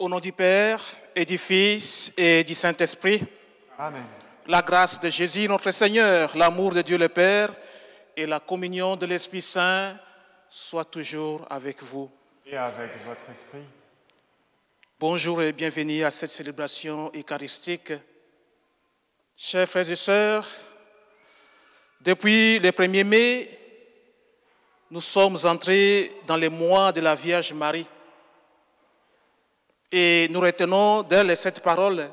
Au nom du Père et du Fils et du Saint-Esprit, Amen. la grâce de Jésus notre Seigneur, l'amour de Dieu le Père et la communion de l'Esprit Saint soient toujours avec vous. Et avec votre esprit. Bonjour et bienvenue à cette célébration eucharistique. Chers frères et sœurs, depuis le 1er mai, nous sommes entrés dans les mois de la Vierge Marie. Et nous retenons d'elle cette parole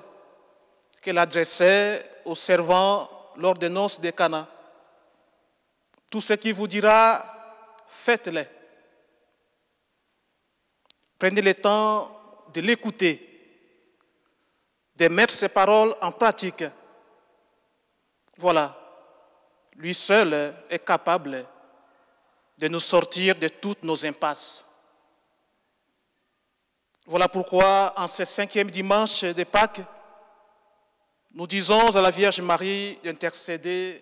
qu'elle adressait aux servants lors des noces de Cana. Tout ce qu'il vous dira, faites-le. Prenez le temps de l'écouter, de mettre ces paroles en pratique. Voilà, lui seul est capable de nous sortir de toutes nos impasses. Voilà pourquoi, en ce 5e dimanche de Pâques, nous disons à la Vierge Marie d'intercéder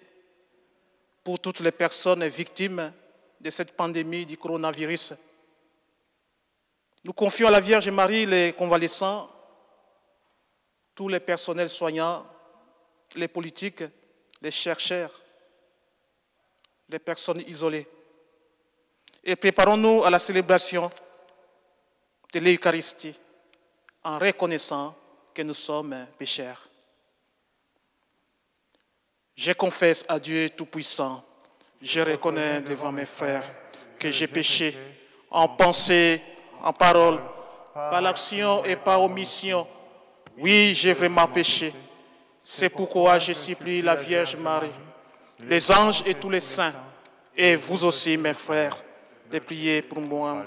pour toutes les personnes victimes de cette pandémie du coronavirus. Nous confions à la Vierge Marie les convalescents, tous les personnels soignants, les politiques, les chercheurs, les personnes isolées. Et préparons-nous à la célébration de l'Eucharistie en reconnaissant que nous sommes pécheurs. Je confesse à Dieu Tout-Puissant, je reconnais devant mes frères que j'ai péché en pensée, en parole, par l'action et par omission. Oui, j'ai vraiment péché. C'est pourquoi je supplie la Vierge Marie, les anges et tous les saints, et vous aussi, mes frères, de prier pour moi.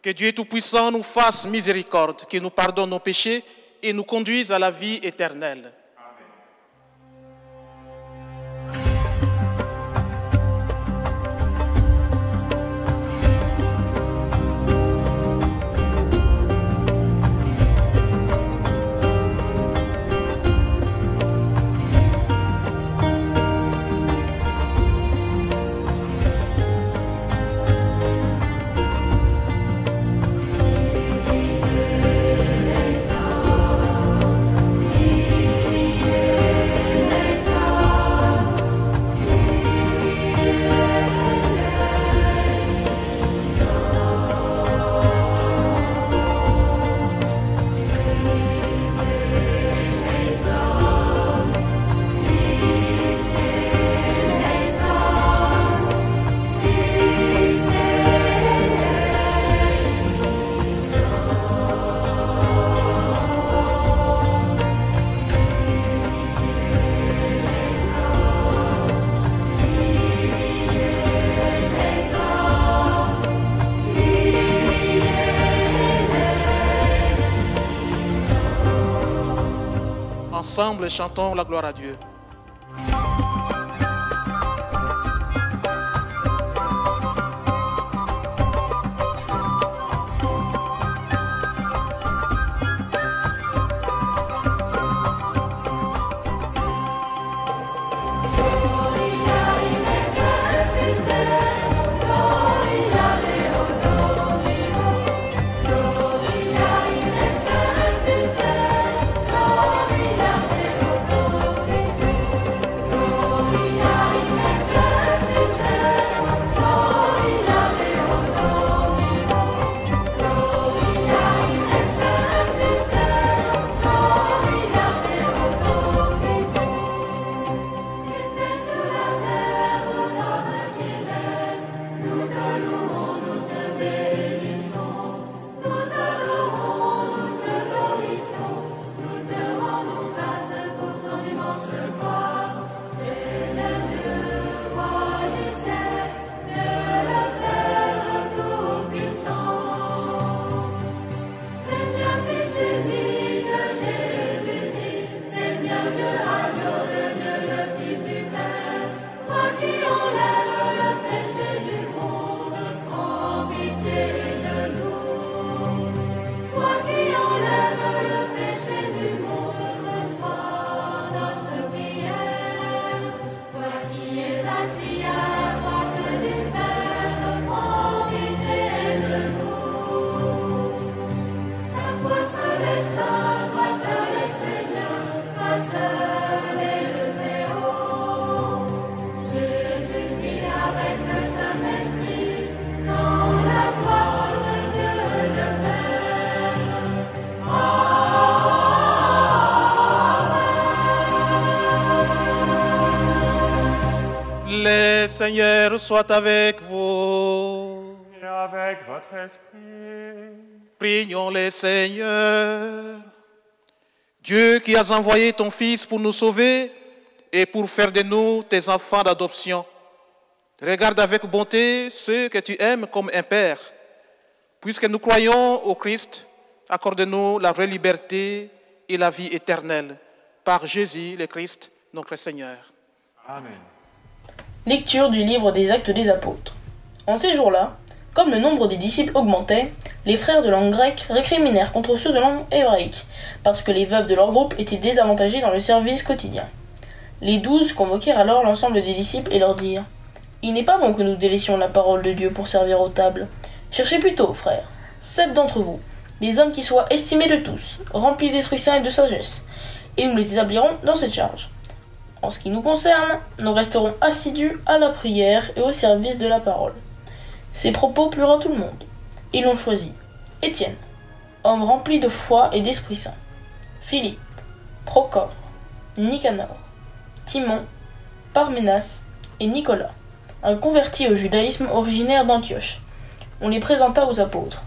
Que Dieu Tout-Puissant nous fasse miséricorde, qu'il nous pardonne nos péchés et nous conduise à la vie éternelle. Ensemble, chantons la gloire à Dieu. Gloria Seigneur soit avec vous. Et avec votre esprit. Prions le Seigneur. Dieu qui as envoyé ton Fils pour nous sauver et pour faire de nous tes enfants d'adoption, regarde avec bonté ceux que tu aimes comme un Père. Puisque nous croyons au Christ, accorde-nous la vraie liberté et la vie éternelle. Par Jésus le Christ, notre Seigneur. Amen. Lecture du livre des Actes des Apôtres. En ces jours-là, comme le nombre des disciples augmentait, les frères de langue grecque récriminèrent contre ceux de langue hébraïque, parce que les veuves de leur groupe étaient désavantagées dans le service quotidien. Les 12 convoquèrent alors l'ensemble des disciples et leur dirent : « Il n'est pas bon que nous délaissions la parole de Dieu pour servir aux tables. Cherchez plutôt, frères, 7 d'entre vous, des hommes qui soient estimés de tous, remplis d'Esprit Saint et de sagesse, et nous les établirons dans cette charge. En ce qui nous concerne, nous resterons assidus à la prière et au service de la parole. » Ces propos plurent à tout le monde. Ils l'ont choisi. Étienne, homme rempli de foi et d'Esprit Saint. Philippe, Procore, Nicanor, Timon, Parménas et Nicolas, un converti au judaïsme originaire d'Antioche. On les présenta aux apôtres,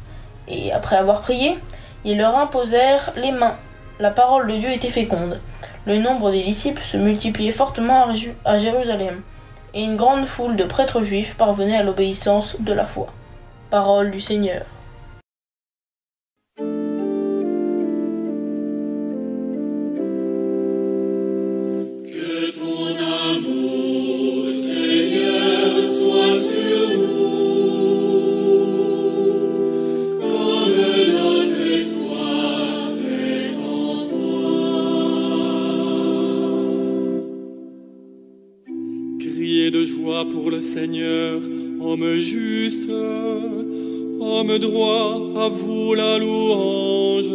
et après avoir prié, ils leur imposèrent les mains. La parole de Dieu était féconde. Le nombre des disciples se multipliait fortement à Jérusalem, et une grande foule de prêtres juifs parvenait à l'obéissance de la foi. Parole du Seigneur. Que ton amour, Seigneur, soit sur nous, comme notre espoir est en toi. Criez de joie pour le Seigneur, homme juste, homme droit, à vous la louange.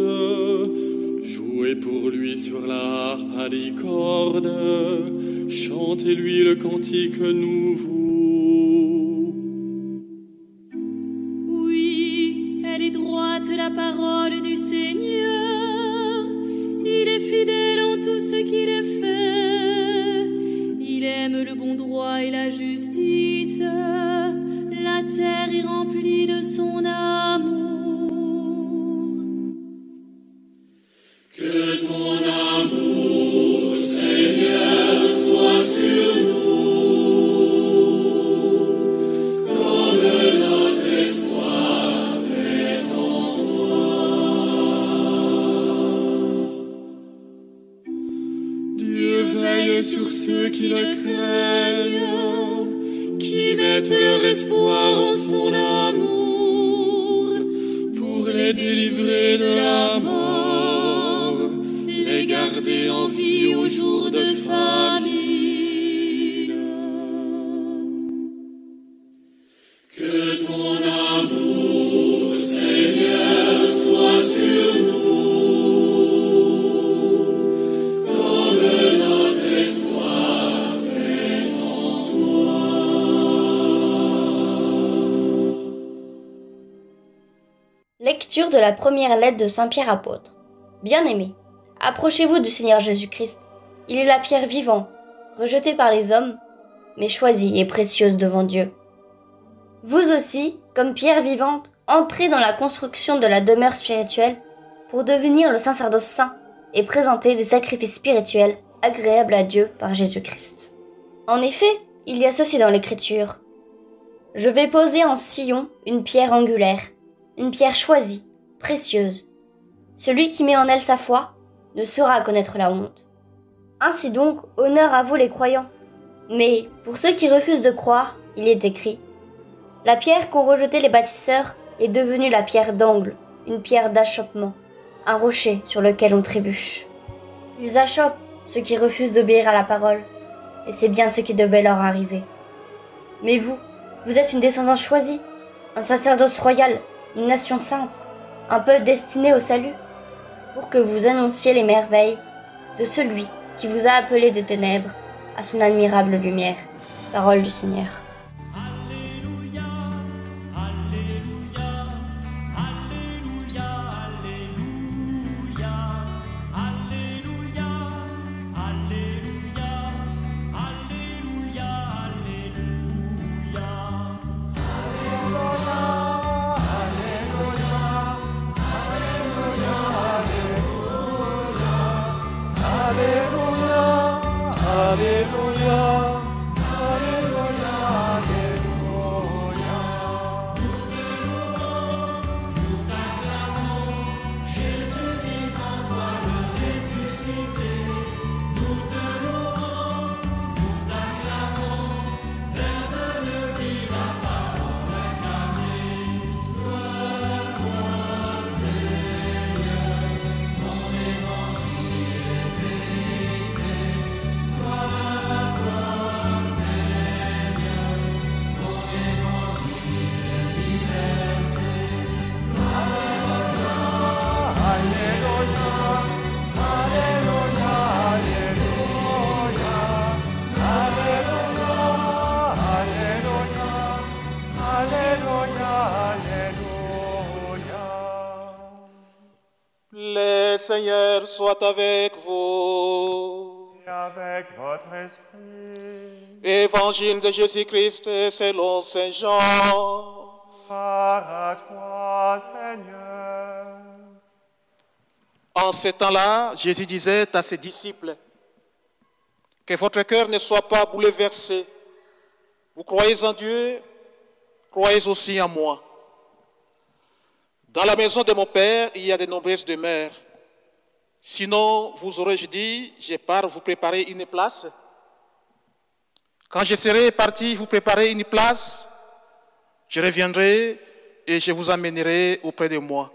Jouez pour lui sur la harpe à 10 cordes, chantez-lui le cantique nouveau. Oui, elle est droite la parole du Seigneur, il est fidèle en tout ce qu'il fait, il aime le bon droit et la justice, la terre est remplie de son amour. Que ton amour, Seigneur, soit sur nous, comme notre espoir est en toi. Dieu veille sur ceux qui le craignent, qui mettent leur espoir en son amour, pour les délivrer de la mort, les garder en vie au jour de famine. Que ton amour, Seigneur, soit sur nous, comme notre espoir est en toi. Lecture de la première lettre de Saint Pierre apôtre. Bien-aimés, approchez-vous du Seigneur Jésus-Christ. Il est la pierre vivante, rejetée par les hommes, mais choisie et précieuse devant Dieu. Vous aussi, comme pierre vivante, entrez dans la construction de la demeure spirituelle pour devenir le sacerdoce saint et présenter des sacrifices spirituels agréables à Dieu par Jésus-Christ. En effet, il y a ceci dans l'Écriture. Je vais poser en Sion une pierre angulaire, une pierre choisie, précieuse. Celui qui met en elle sa foi ne saura connaître la honte. Ainsi donc, honneur à vous les croyants. Mais pour ceux qui refusent de croire, il est écrit : la pierre qu'ont rejetée les bâtisseurs est devenue la pierre d'angle, une pierre d'achoppement, un rocher sur lequel on trébuche. Ils achoppent ceux qui refusent d'obéir à la parole, et c'est bien ce qui devait leur arriver. Mais vous êtes une descendance choisie, un sacerdoce royal, une nation sainte, un peuple destiné au salut, pour que vous annonciez les merveilles de celui qui vous a appelé des ténèbres à son admirable lumière. Parole du Seigneur. Alléluia, Alléluia, Alléluia, Alléluia, Alléluia, Alléluia, Alléluia, Le Seigneur soit avec vous. Et avec votre esprit. Évangile de Jésus-Christ selon Saint Jean. Gloire à toi, Seigneur. En ce temps-là, Jésus disait à ses disciples, que votre cœur ne soit pas bouleversé. Vous croyez en Dieu, croyez aussi en moi. Dans la maison de mon Père, il y a de nombreuses demeures. Sinon, vous aurais-je dit, je pars vous préparer une place. Quand je serai parti vous préparer une place, je reviendrai et je vous amènerai auprès de moi,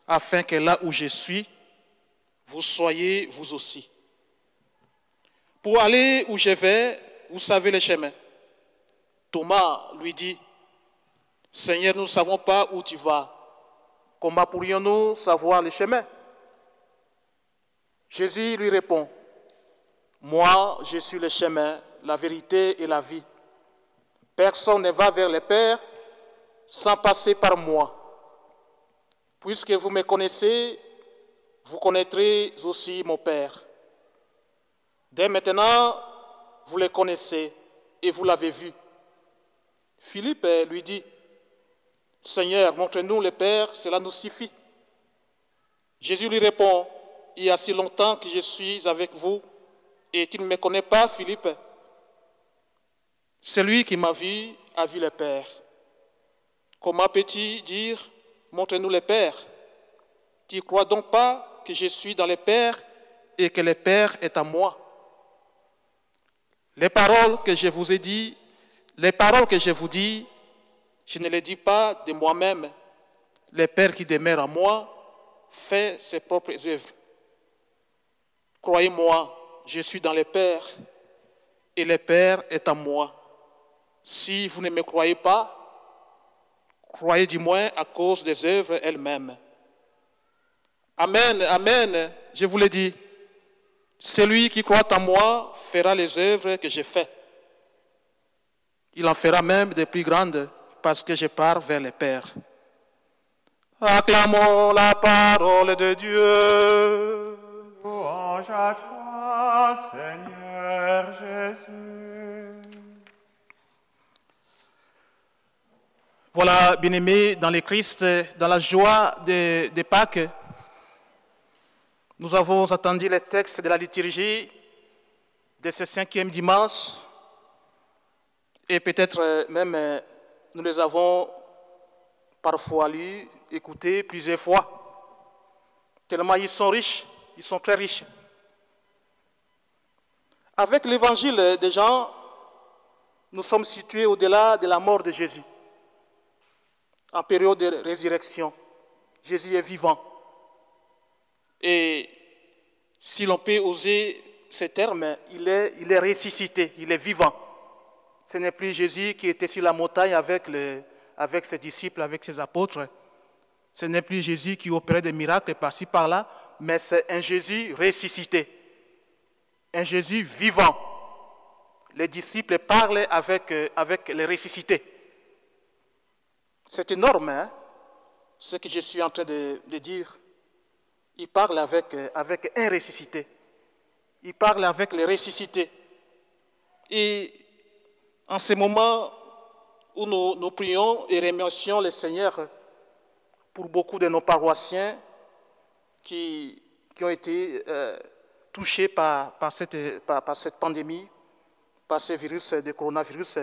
afin que là où je suis, vous soyez vous aussi. Pour aller où je vais, vous savez le chemin. Thomas lui dit, Seigneur, nous ne savons pas où tu vas. Comment pourrions-nous savoir le chemin? Jésus lui répond, moi, je suis le chemin, la vérité et la vie. Personne ne va vers le Père sans passer par moi. Puisque vous me connaissez, vous connaîtrez aussi mon Père. Dès maintenant, vous le connaissez et vous l'avez vu. Philippe lui dit, Seigneur, montre-nous le Père, cela nous suffit. Jésus lui répond, il y a si longtemps que je suis avec vous et tu ne me connais pas, Philippe. Celui qui m'a vu a vu le Père. Comment peux-tu dire, montre-nous le Père? Tu ne crois donc pas que je suis dans le Père et que le Père est en moi? Les paroles que je vous ai dit, les paroles que je vous dis, je ne les dis pas de moi-même. Le Père qui demeure en moi fait ses propres œuvres. Croyez-moi, je suis dans le Père et le Père est en moi. Si vous ne me croyez pas, croyez du moins à cause des œuvres elles-mêmes. Amen, amen, je vous le dis. Celui qui croit en moi fera les œuvres que j'ai faites. Il en fera même de plus grandes parce que je pars vers le Père. Acclamons la parole de Dieu. Louange à toi, Seigneur Jésus. Voilà, bien-aimés, dans le Christ, dans la joie de Pâques, nous avons entendu les textes de la liturgie de ce 5e dimanche et peut-être même nous les avons parfois lus, écoutés plusieurs fois, tellement ils sont riches, ils sont très riches. Avec l'évangile de Jean, nous sommes situés au-delà de la mort de Jésus, en période de résurrection. Jésus est vivant. Et si l'on peut oser ce terme, il est ressuscité, il est vivant. Ce n'est plus Jésus qui était sur la montagne avec ses disciples, avec ses apôtres. Ce n'est plus Jésus qui opérait des miracles par-ci, par-là, mais c'est un Jésus ressuscité, un Jésus vivant. Les disciples parlent avec les ressuscités. C'est énorme, hein, ce que je suis en train de dire. Il parle avec un ressuscité. Il parle avec les ressuscités. Et en ce moment où nous prions et remercions le Seigneur pour beaucoup de nos paroissiens qui ont été touchés par cette pandémie, par ce virus, de coronavirus.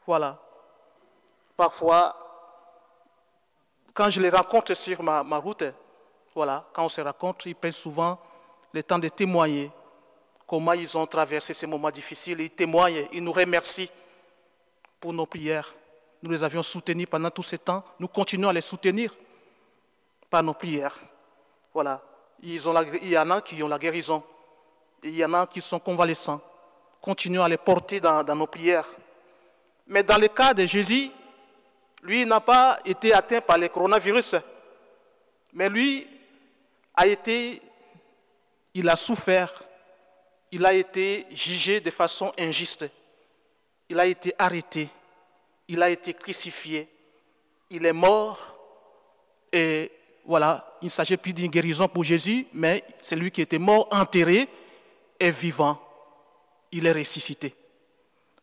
Voilà. Parfois, quand je les rencontre sur ma route, voilà, quand on se rencontre, ils prennent souvent le temps de témoigner comment ils ont traversé ces moments difficiles. Ils témoignent, ils nous remercient pour nos prières. Nous les avions soutenus pendant tout ce temps. Nous continuons à les soutenir par nos prières. Voilà. Il y en a qui ont la guérison. Il y en a qui sont convalescents. Continuons à les porter dans nos prières. Mais dans le cas de Jésus, lui n'a pas été atteint par le coronavirus. Mais lui il a souffert. Il a été jugé de façon injuste. Il a été arrêté. Il a été crucifié. Il est mort. Et voilà, il ne s'agit plus d'une guérison pour Jésus, mais c'est lui qui était mort, enterré et vivant. Il est ressuscité.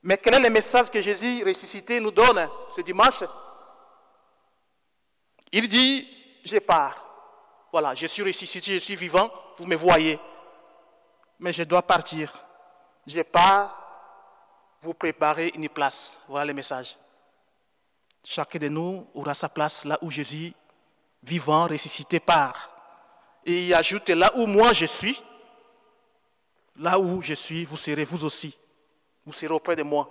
Mais quel est le message que Jésus ressuscité nous donne ce dimanche? Il dit, je pars. Voilà, je suis ressuscité, je suis vivant, vous me voyez. Mais je dois partir. Je pars, vous préparez une place. Voilà le message. Chacun de nous aura sa place là où Jésus, vivant, ressuscité, part. Et il ajoute, là où moi je suis, vous serez vous aussi. Vous serez auprès de moi.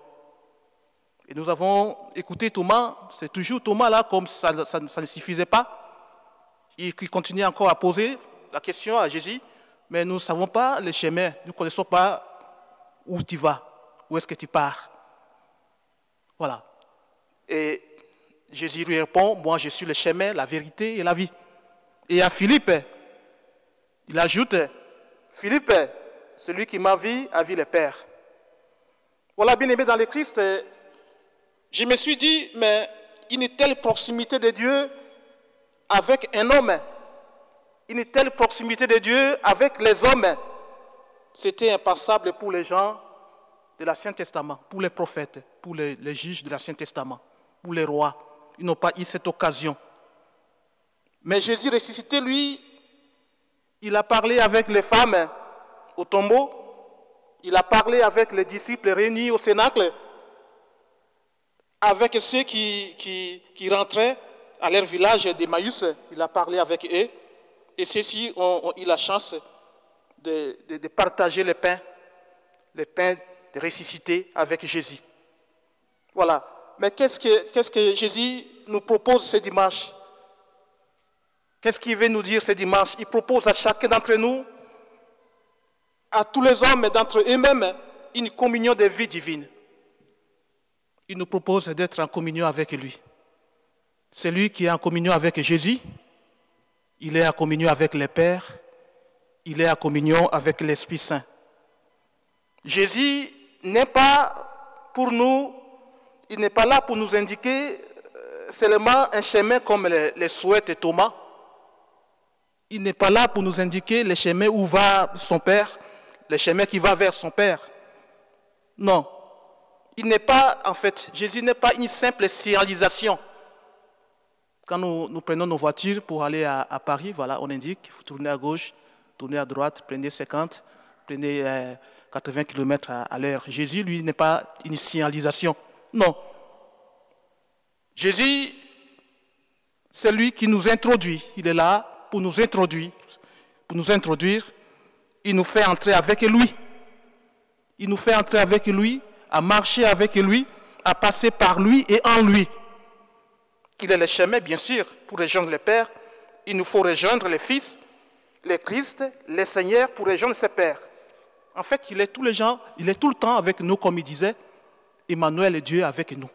Et nous avons écouté Thomas, c'est toujours Thomas là, comme ça ne suffisait pas. Il continue encore à poser la question à Jésus, mais nous ne savons pas le chemin, nous ne connaissons pas où tu vas, où est-ce que tu pars. Voilà. Et Jésus lui répond, moi je suis le chemin, la vérité et la vie. Et à Philippe, il ajoute, Philippe, celui qui m'a vu a vu le Père. Voilà, bien aimé dans le Christ, je me suis dit, mais une telle proximité de Dieu avec un homme, une telle proximité de Dieu avec les hommes, c'était impensable pour les gens de l'Ancien Testament, pour les prophètes, pour les juges de l'Ancien Testament, pour les rois. Ils n'ont pas eu cette occasion. Mais Jésus ressuscité, lui, il a parlé avec les femmes au tombeau, il a parlé avec les disciples réunis au Cénacle, avec ceux qui rentraient à leur village d'Emmaüs, il a parlé avec eux, et ceux-ci ont eu la chance de partager le pain de ressuscité avec Jésus. Voilà. Mais qu'est-ce que Jésus nous propose ce dimanche? Qu'est-ce qu'il veut nous dire ce dimanche? Il propose à chacun d'entre nous, à tous les hommes d'entre eux-mêmes, une communion de vie divine. Il nous propose d'être en communion avec lui. Celui qui est en communion avec Jésus, il est en communion avec le Père, il est en communion avec l'Esprit Saint. Jésus n'est pas pour nous, il n'est pas là pour nous indiquer seulement un chemin comme le souhaite Thomas. Il n'est pas là pour nous indiquer le chemin où va son Père, le chemin qui va vers son Père. Non. Il n'est pas, en fait, Jésus n'est pas une simple signalisation. Quand nous prenons nos voitures pour aller à Paris, voilà, on indique qu'il faut tourner à gauche, tourner à droite, prenez 50, prenez 80 km à l'heure. Jésus, lui, n'est pas une signalisation. Non. Jésus, c'est lui qui nous introduit. Il est là pour nous introduire. Il nous fait entrer avec lui. Il nous fait entrer avec lui, à marcher avec lui, à passer par lui et en lui. Il est le chemin, bien sûr, pour rejoindre le Père. Il nous faut rejoindre le Fils, le Christ, le Seigneur, pour rejoindre ses Pères. En fait, il est tout le temps avec nous, comme il disait, Emmanuel est Dieu avec nous.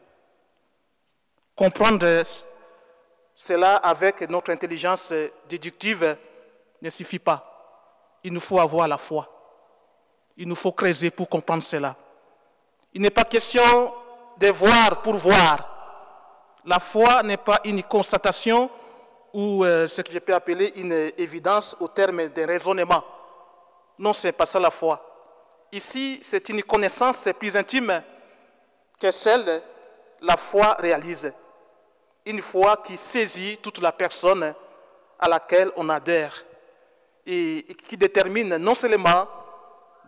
Comprendre cela avec notre intelligence déductive ne suffit pas. Il nous faut avoir la foi. Il nous faut creuser pour comprendre cela. Il n'est pas question de voir pour voir. La foi n'est pas une constatation ou ce que je peux appeler une évidence au terme d'un raisonnement. Non, ce n'est pas ça la foi. Ici, c'est une connaissance plus intime que celle la foi réalise. Une foi qui saisit toute la personne à laquelle on adhère et qui détermine non seulement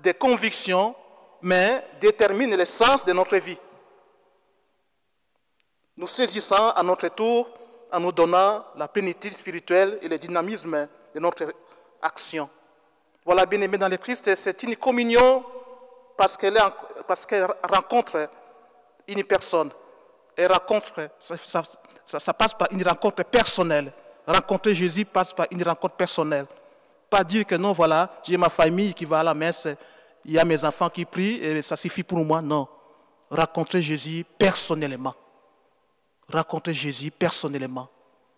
des convictions, mais détermine le sens de notre vie. Nous saisissant à notre tour en nous donnant la plénitude spirituelle et le dynamisme de notre action. Voilà, bien-aimés dans le Christ, c'est une communion parce qu'elle rencontre une personne. Elle rencontre, ça passe par une rencontre personnelle. Rencontrer Jésus passe par une rencontre personnelle. Pas dire que non, voilà, j'ai ma famille qui va à la messe, il y a mes enfants qui prient et ça suffit pour moi. Non. Rencontrer Jésus personnellement. Rencontrer Jésus personnellement.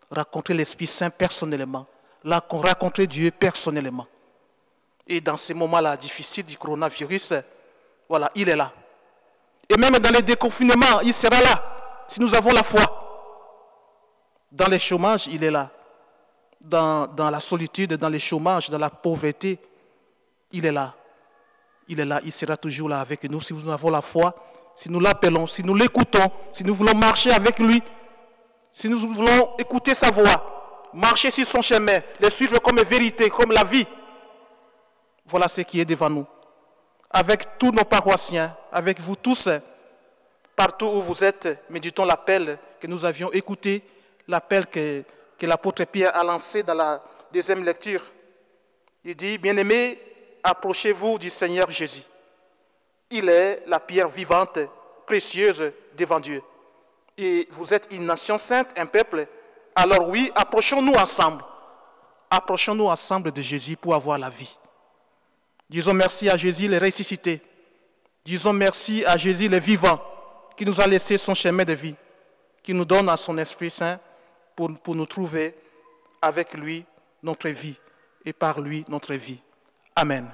Rencontrer l'Esprit Saint personnellement. Rencontrer Dieu personnellement. Et dans ces moments-là difficiles du coronavirus, voilà, il est là. Et même dans les déconfinements, il sera là, si nous avons la foi. Dans les chômages, il est là. Dans la solitude, dans les chômages, dans la pauvreté, il est là. Il est là, il sera toujours là avec nous. Si nous avons la foi, si nous l'appelons, si nous l'écoutons, si nous voulons marcher avec lui, si nous voulons écouter sa voix, marcher sur son chemin, le suivre comme vérité, comme la vie, voilà ce qui est devant nous. Avec tous nos paroissiens, avec vous tous, partout où vous êtes, méditons l'appel que nous avions écouté, l'appel que l'apôtre Pierre a lancé dans la deuxième lecture. Il dit, bien-aimés, approchez-vous du Seigneur Jésus. Il est la pierre vivante, précieuse devant Dieu. Et vous êtes une nation sainte, un peuple. Alors oui, approchons-nous ensemble. Approchons-nous ensemble de Jésus pour avoir la vie. Disons merci à Jésus le ressuscité. Disons merci à Jésus le vivant qui nous a laissé son chemin de vie, qui nous donne à son Esprit Saint pour nous trouver avec lui notre vie et par lui notre vie. Amen.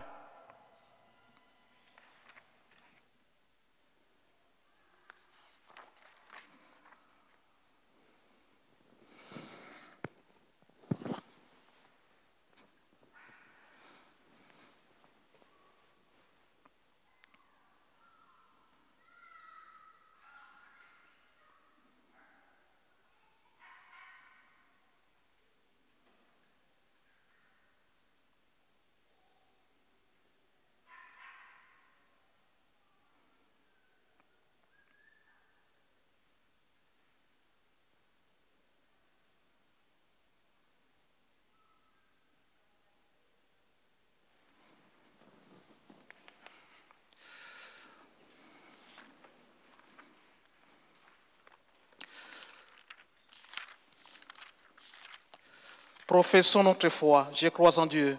Professons notre foi. Je crois en Dieu,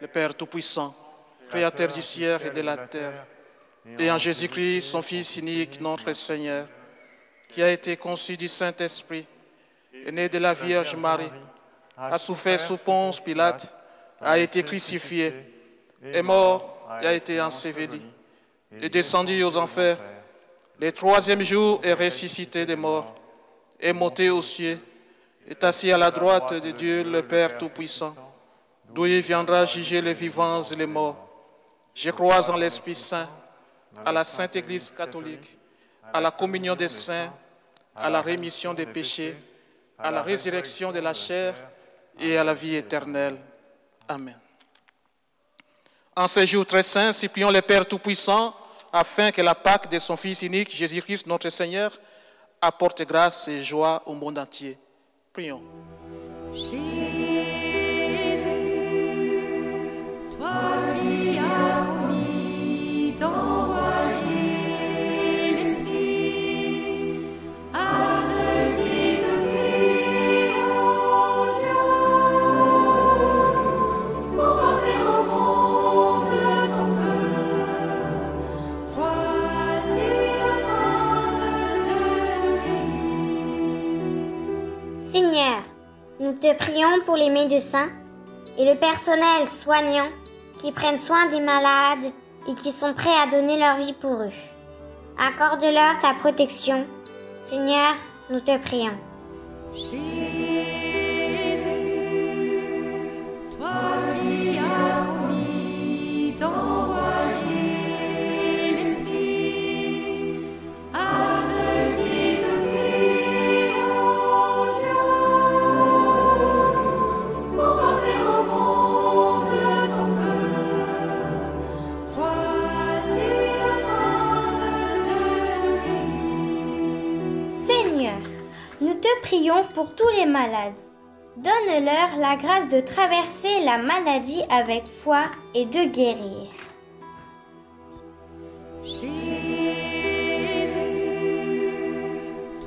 le Père Tout-Puissant, Créateur du ciel et de la terre, et en Jésus-Christ, son Fils unique, notre Seigneur, qui a été conçu du Saint-Esprit, est né de la Vierge Marie, a souffert sous Ponce Pilate, a été crucifié, est mort et a été enseveli, est descendu aux enfers, le troisième jour est ressuscité des morts, est monté aux cieux, est assis à la droite de Dieu le Père Tout-Puissant, d'où il viendra juger les vivants et les morts. Je crois en l'Esprit Saint, à la Sainte Église catholique, à la communion des saints, à la rémission des péchés, à la résurrection de la chair et à la vie éternelle. Amen. En ce jour très saint, supplions le Père Tout-Puissant afin que la Pâque de son Fils unique, Jésus-Christ notre Seigneur, apporte grâce et joie au monde entier. Prions. Jésus, toi qui as promis d'envoyer l'Esprit à ceux qui te prient en Dieu, pour porter au monde ton feu, voici afin de nous. Seigneur, nous te prions pour les médecins et le personnel soignant qui prennent soin des malades et qui sont prêts à donner leur vie pour eux. Accorde-leur ta protection. Seigneur, nous te prions. Jésus, toi qui as promis d'envoyer l'Esprit à ceux qui te prient en Dieu, pour porter au monde prions pour tous les malades. Donne-leur la grâce de traverser la maladie avec foi et de guérir. Jésus,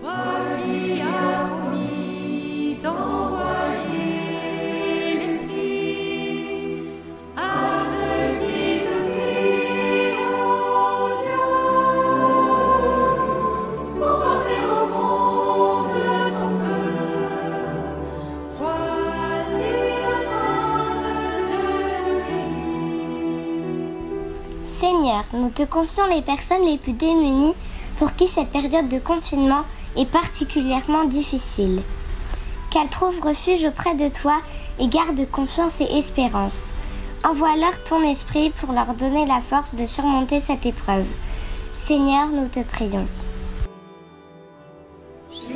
toi qui as promis d'envoyer l'Esprit à ceux qui te prient, ô Dieu, pour porter au monde ton feu, voici afin de nous. Seigneur, nous te confions les personnes les plus démunies pour qui cette période de confinement est particulièrement difficile. Qu'elles trouvent refuge auprès de toi et gardent confiance et espérance. Envoie-leur ton esprit pour leur donner la force de surmonter cette épreuve. Seigneur, nous te prions. Jésus,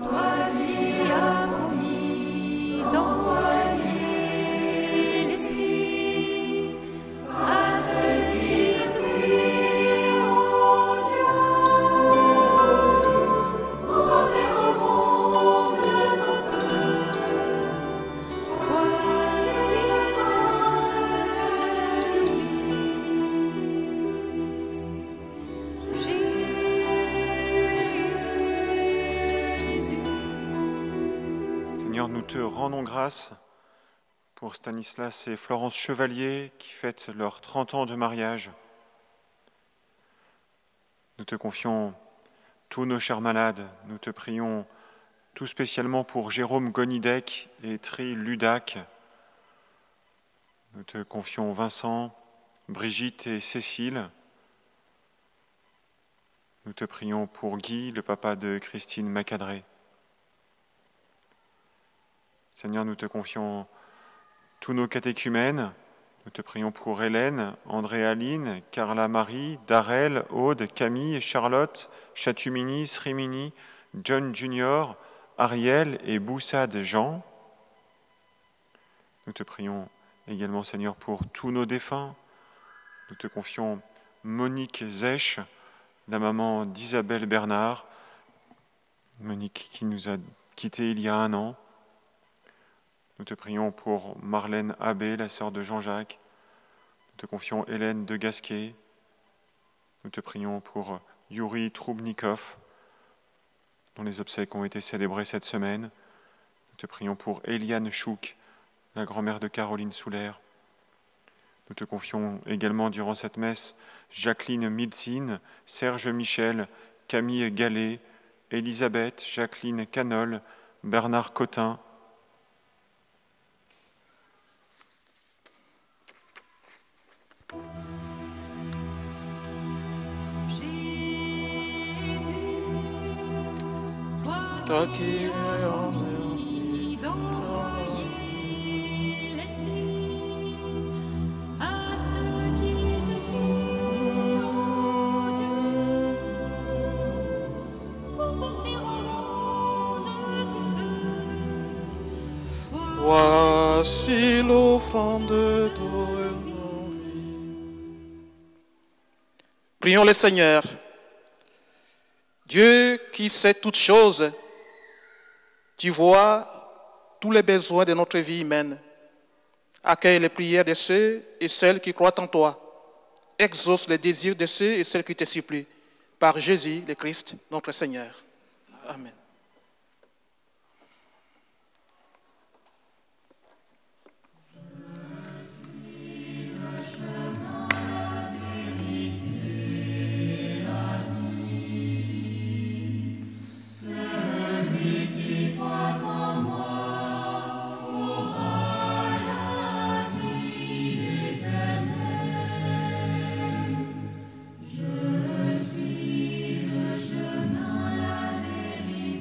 toi qui as promis d'envoyer l'Esprit à ceux qui te prient, ô Dieu, pour porter au monde ton feu, voici Seigneur, nous te rendons grâce pour Stanislas et Florence Chevalier qui fêtent leurs 30 ans de mariage. Nous te confions tous nos chers malades. Nous te prions tout spécialement pour Jérôme Gonidec et Tri Ludac. Nous te confions Vincent, Brigitte et Cécile. Nous te prions pour Guy, le papa de Christine Macadré. Seigneur, nous te confions tous nos catéchumènes. Nous te prions pour Hélène, André-Aline, Carla-Marie, Darel, Aude, Camille, Charlotte, Chatumini, Srimini, John Junior, Ariel et Boussad Jean. Nous te prions également, Seigneur, pour tous nos défunts. Nous te confions Monique Zech, la maman d'Isabelle Bernard. Monique qui nous a quittés il y a 1 an. Nous te prions pour Marlène Abbé, la sœur de Jean-Jacques. Nous te confions Hélène de Gasquet. Nous te prions pour Yuri Troubnikov, dont les obsèques ont été célébrées cette semaine. Nous te prions pour Eliane Chouk, la grand-mère de Caroline Souler. Nous te confions également durant cette messe Jacqueline Milzine, Serge Michel, Camille Gallet, Elisabeth, Jacqueline Canol, Bernard Cotin. Toi qui es en d'envoyer l'Esprit à ceux qui te prient, ô Dieu, pour porter au monde ton feu. Voici l'offrande de nos vies. Prions le Seigneur. Dieu qui sait toutes choses, tu vois tous les besoins de notre vie humaine. Accueille les prières de ceux et celles qui croient en toi. Exauce les désirs de ceux et celles qui te supplient. Par Jésus, le Christ, notre Seigneur. Amen. Je suis le chemin, la vérité.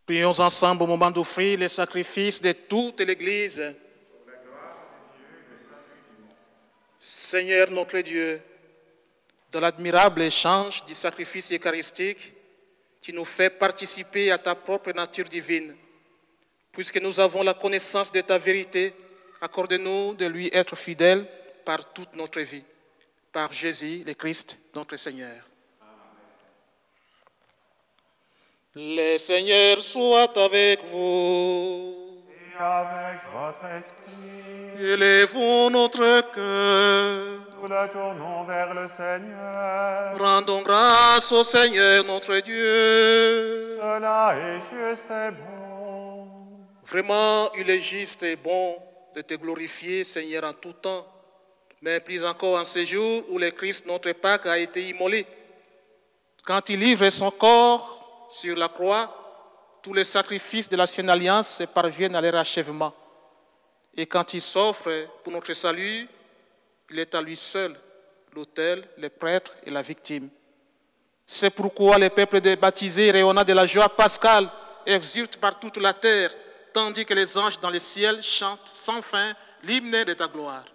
Prions ensemble au moment d'offrir les sacrifices de toute l'Église. Seigneur notre Dieu, dans l'admirable échange du sacrifice eucharistique, qui nous fait participer à ta propre nature divine, puisque nous avons la connaissance de ta vérité, accorde-nous de lui être fidèles par toute notre vie. Par Jésus, le Christ, notre Seigneur. Le Seigneur soit avec vous. Et avec votre esprit, Élevons notre cœur. nous la tournons vers le Seigneur. Rendons grâce au Seigneur notre Dieu. Cela est juste et bon. Vraiment, il est juste et bon de te glorifier, Seigneur, en tout temps, mais plus encore en ce jour où le Christ, notre Pâque, a été immolé. Quand il livre son corps sur la croix, tous les sacrifices de l'ancienne alliance parviennent à leur achèvement. Et quand il s'offre pour notre salut, il est à lui seul l'autel, le prêtre et la victime. C'est pourquoi le peuple des baptisés, rayonnant de la joie pascale, exulte par toute la terre, tandis que les anges dans le ciel chantent sans fin l'hymne de ta gloire.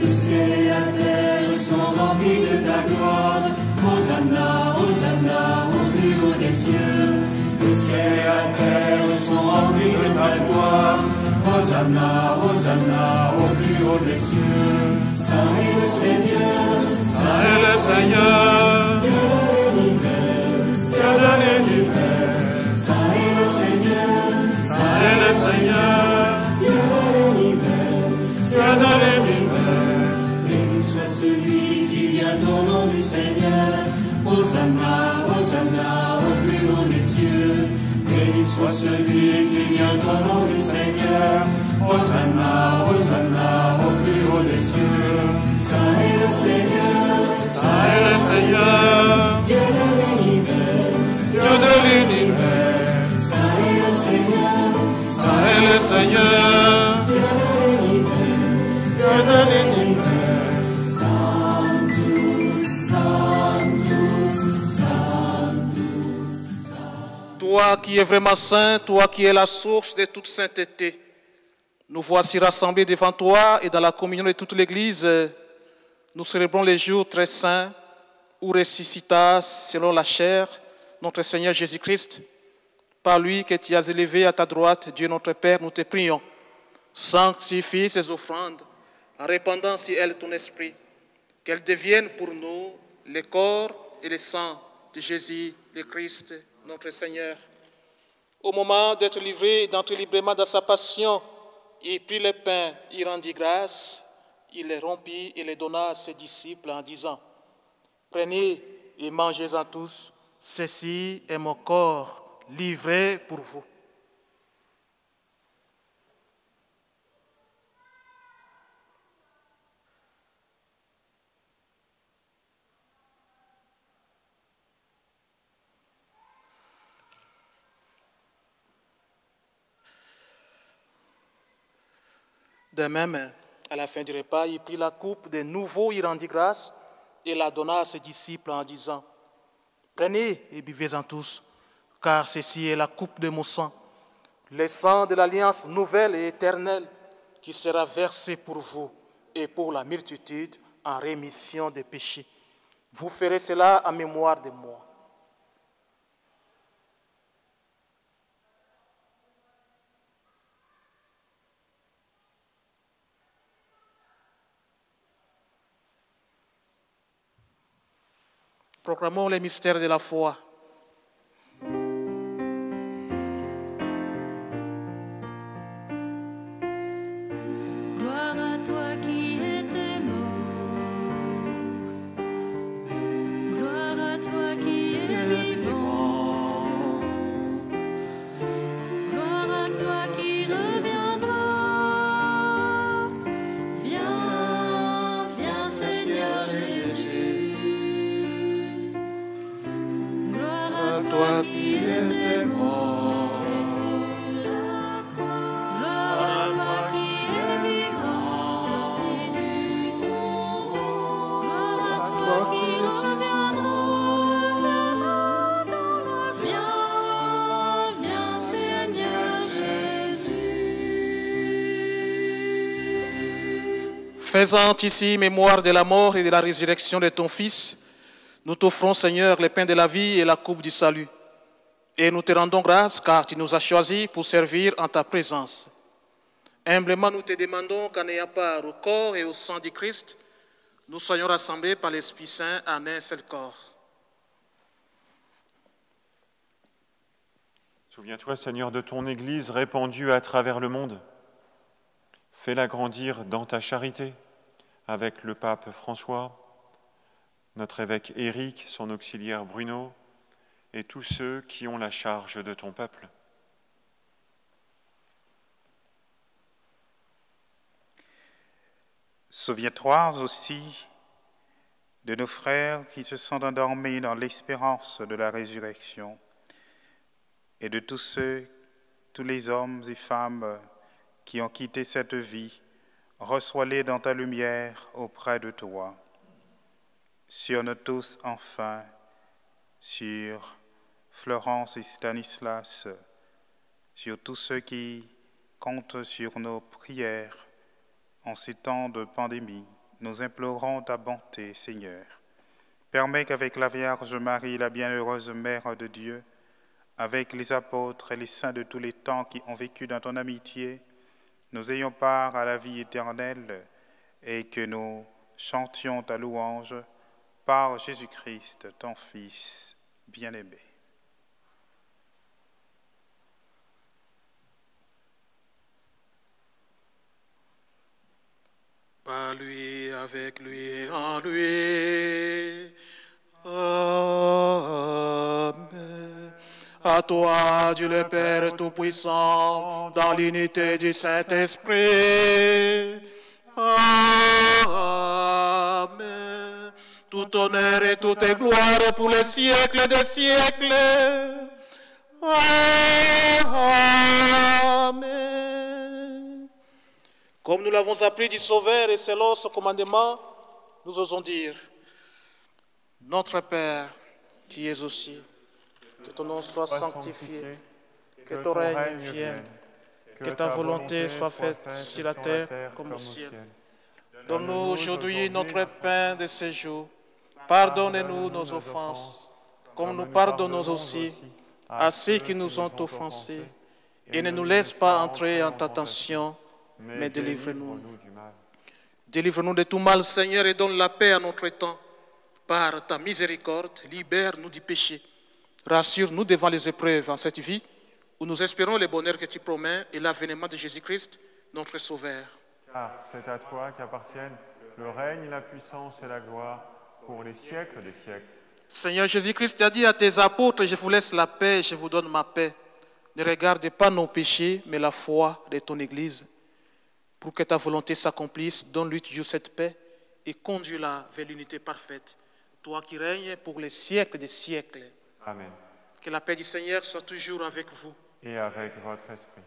Le ciel et la terre sont remplis de ta gloire. Hosanna, Hosanna, au plus haut des cieux. Le ciel et la terre sont remplis de ta gloire. Hosanna, Hosanna, au plus haut des cieux. Saint est le Seigneur, Saint est le Seigneur, Dieu de l'univers, Dieu de l'univers. Saint est le Seigneur, Saint est le Seigneur, Dieu de l'univers. Dieu de l'univers. Béni soit celui qui vient au nom du Seigneur. Hosanna, Hosanna, au plus haut des cieux. Béni soit celui qui vient au nom du Seigneur. Hosanna, Hosanna, au plus haut des cieux. Saint est le Seigneur, Saint est le Seigneur, Dieu de l'univers. Dieu de l'univers. Saint est le Seigneur, Saint est le Seigneur, Dieu de l'univers. Dieu de l'univers. Toi qui es vraiment saint, toi qui es la source de toute sainteté, nous voici rassemblés devant toi et dans la communion de toute l'Église, nous célébrons les jours très saints où ressuscita selon la chair notre Seigneur Jésus-Christ. Par lui que tu as élevé à ta droite, Dieu notre Père, nous te prions. Sanctifie ces offrandes en répandant sur elles ton esprit, qu'elles deviennent pour nous le corps et le sang de Jésus, le Christ, notre Seigneur. Au moment d'être livré et d'entrer librement dans sa passion, il prit le pain, il rendit grâce, il le rompit et le donna à ses disciples en disant: prenez et mangez-en tous, ceci est mon corps livré pour vous. De même, à la fin du repas, il prit la coupe, de nouveau il rendit grâce et la donna à ses disciples en disant: prenez et buvez-en tous, car ceci est la coupe de mon sang, le sang de l'alliance nouvelle et éternelle qui sera versé pour vous et pour la multitude en rémission des péchés. Vous ferez cela en mémoire de moi. Proclamons les mystères de la foi. Gloire à toi qui étais mort Faisant ici mémoire de la mort et de la résurrection de ton Fils, nous t'offrons, Seigneur, le pain de la vie et la coupe du salut. Et nous te rendons grâce car tu nous as choisis pour servir en ta présence. Humblement, nous te demandons qu'en ayant part au corps et au sang du Christ, nous soyons rassemblés par l'Esprit Saint en un seul corps. Souviens-toi, Seigneur, de ton Église répandue à travers le monde. Fais-la grandir dans ta charité avec le pape François, notre évêque Éric, son auxiliaire Bruno et tous ceux qui ont la charge de ton peuple. Souviens-toi aussi de nos frères qui se sont endormis dans l'espérance de la résurrection et de tous les hommes et femmes qui ont quitté cette vie. Reçois-les dans ta lumière auprès de toi. Sur nous tous enfin, sur Florence et Stanislas, sur tous ceux qui comptent sur nos prières en ces temps de pandémie, nous implorons ta bonté, Seigneur. Permets qu'avec la Vierge Marie, la bienheureuse Mère de Dieu, avec les apôtres et les saints de tous les temps qui ont vécu dans ton amitié, nous ayons part à la vie éternelle et que nous chantions ta louange par Jésus-Christ, ton Fils bien-aimé. Par lui, avec lui, en lui. Amen. À toi, Dieu le Père Tout-Puissant, dans l'unité du Saint-Esprit. Amen. Tout honneur et toute gloire pour les siècles des siècles. Amen. Comme nous l'avons appris du Sauveur et selon ce commandement, nous osons dire: Notre Père qui es aux cieux, que ton nom soit sanctifié, que ton règne vienne, que ta volonté soit faite sur la terre comme au ciel. Donne-nous aujourd'hui notre pain de ce jour. Pardonne-nous nos offenses, comme nous pardonnons aussi à ceux qui nous ont offensés. Et ne nous laisse pas entrer en tentation, mais délivre-nous. Délivre-nous de tout mal, Seigneur, et donne la paix à notre temps. Par ta miséricorde, libère-nous du péché. Rassure-nous devant les épreuves en cette vie, où nous espérons le bonheur que tu promets et l'avènement de Jésus-Christ, notre Sauveur. Car c'est à toi qu'appartiennent le règne, la puissance et la gloire pour les siècles des siècles. Seigneur Jésus-Christ, tu as dit à tes apôtres: je vous laisse la paix, je vous donne ma paix. Ne regarde pas nos péchés, mais la foi de ton Église. Pour que ta volonté s'accomplisse, donne-lui toujours cette paix et conduis-la vers l'unité parfaite. Toi qui règnes pour les siècles des siècles. Amen. Que la paix du Seigneur soit toujours avec vous. Et avec votre esprit.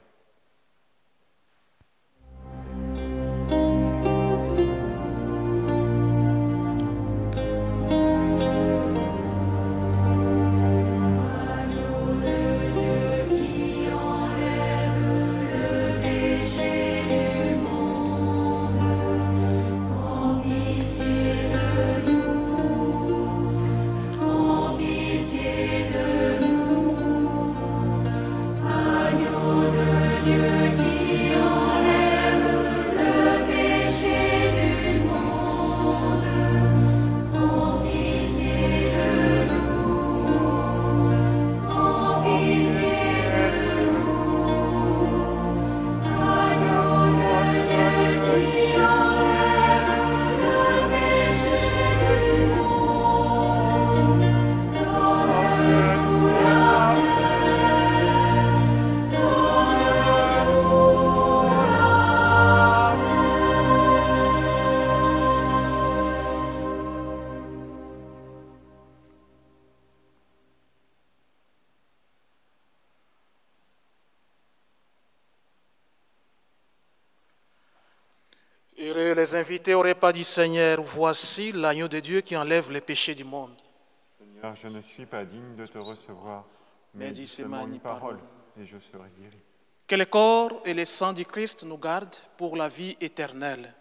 Heureux les invités au repas du Seigneur. Voici l'agneau de Dieu qui enlève les péchés du monde. Seigneur, je ne suis pas digne de te recevoir, mais dis seulement une parole, et je serai guéri. Que le corps et le sang du Christ nous gardent pour la vie éternelle.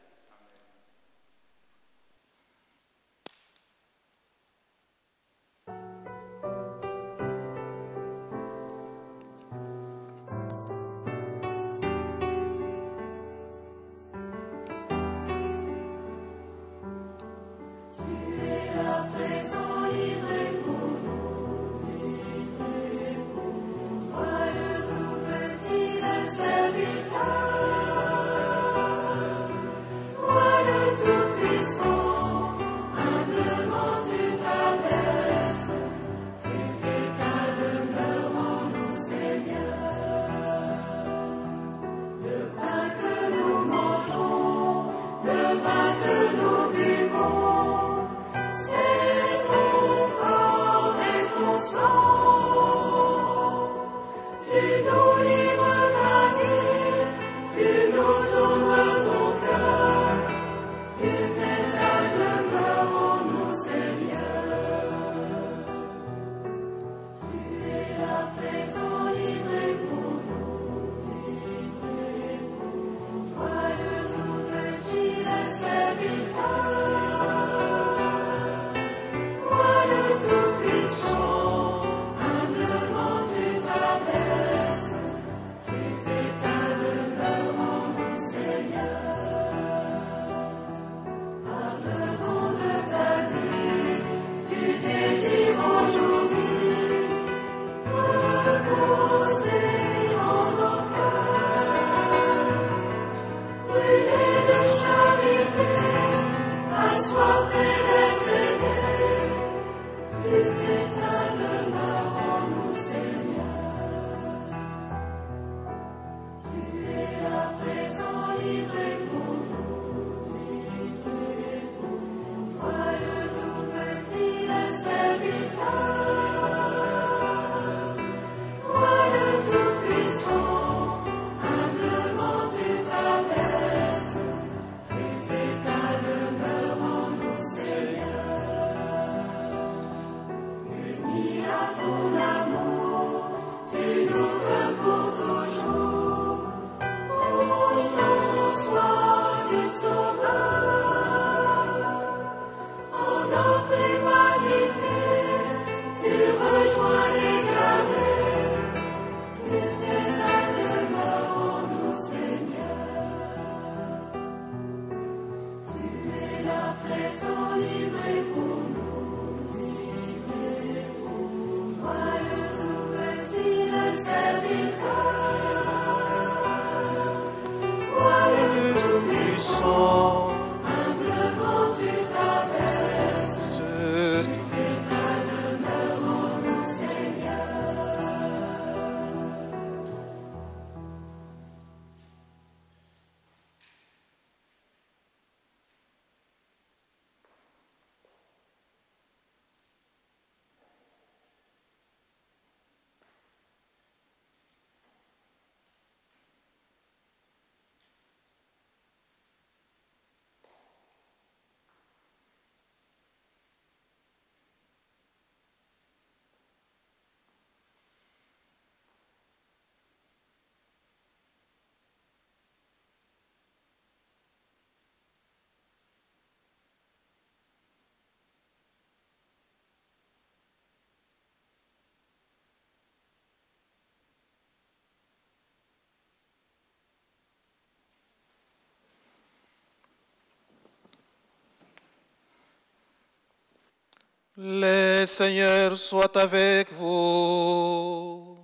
Le Seigneur soit avec vous.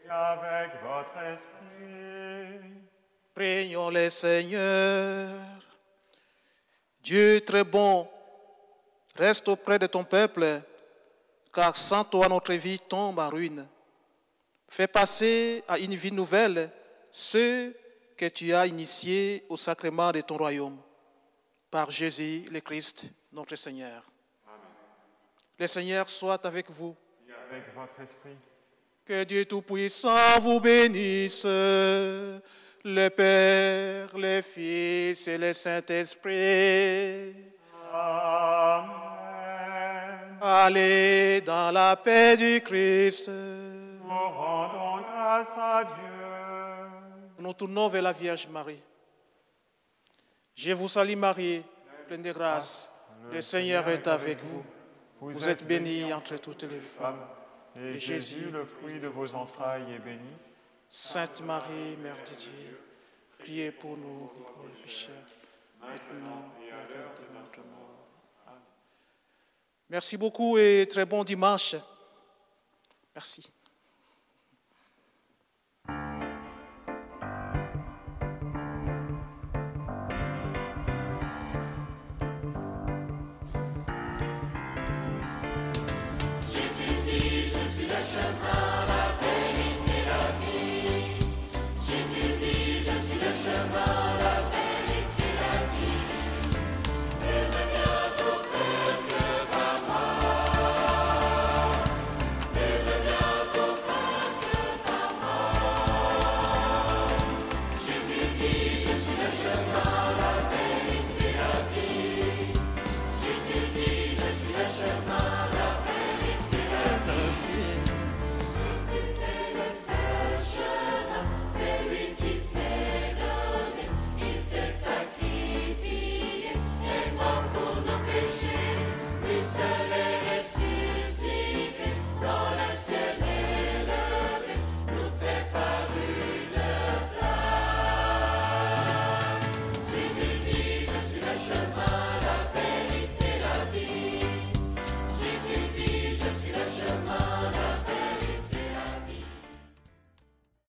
Et avec votre esprit. Prions le Seigneur. Dieu très bon, reste auprès de ton peuple, car sans toi notre vie tombe en ruine. Fais passer à une vie nouvelle ceux que tu as initiés au sacrement de ton royaume, par Jésus le Christ, notre Seigneur. Amen. Le Seigneur soit avec vous. Et avec votre esprit. Que Dieu Tout-Puissant vous bénisse, le Père, le Fils et le Saint-Esprit. Amen. Allez dans la paix du Christ. Nous rendons grâce à Dieu. Nous tournons vers la Vierge Marie. Je vous salue Marie, pleine de grâce. Le Seigneur est avec vous. Vous êtes bénie entre toutes les femmes. Et Jésus, le fruit de vos entrailles, est béni. Sainte Marie, Mère de Dieu, priez pour nous, pauvres pécheurs, maintenant et à l'heure de notre mort. Amen. Merci beaucoup et très bon dimanche. Merci. Jésus dit, je suis le chemin.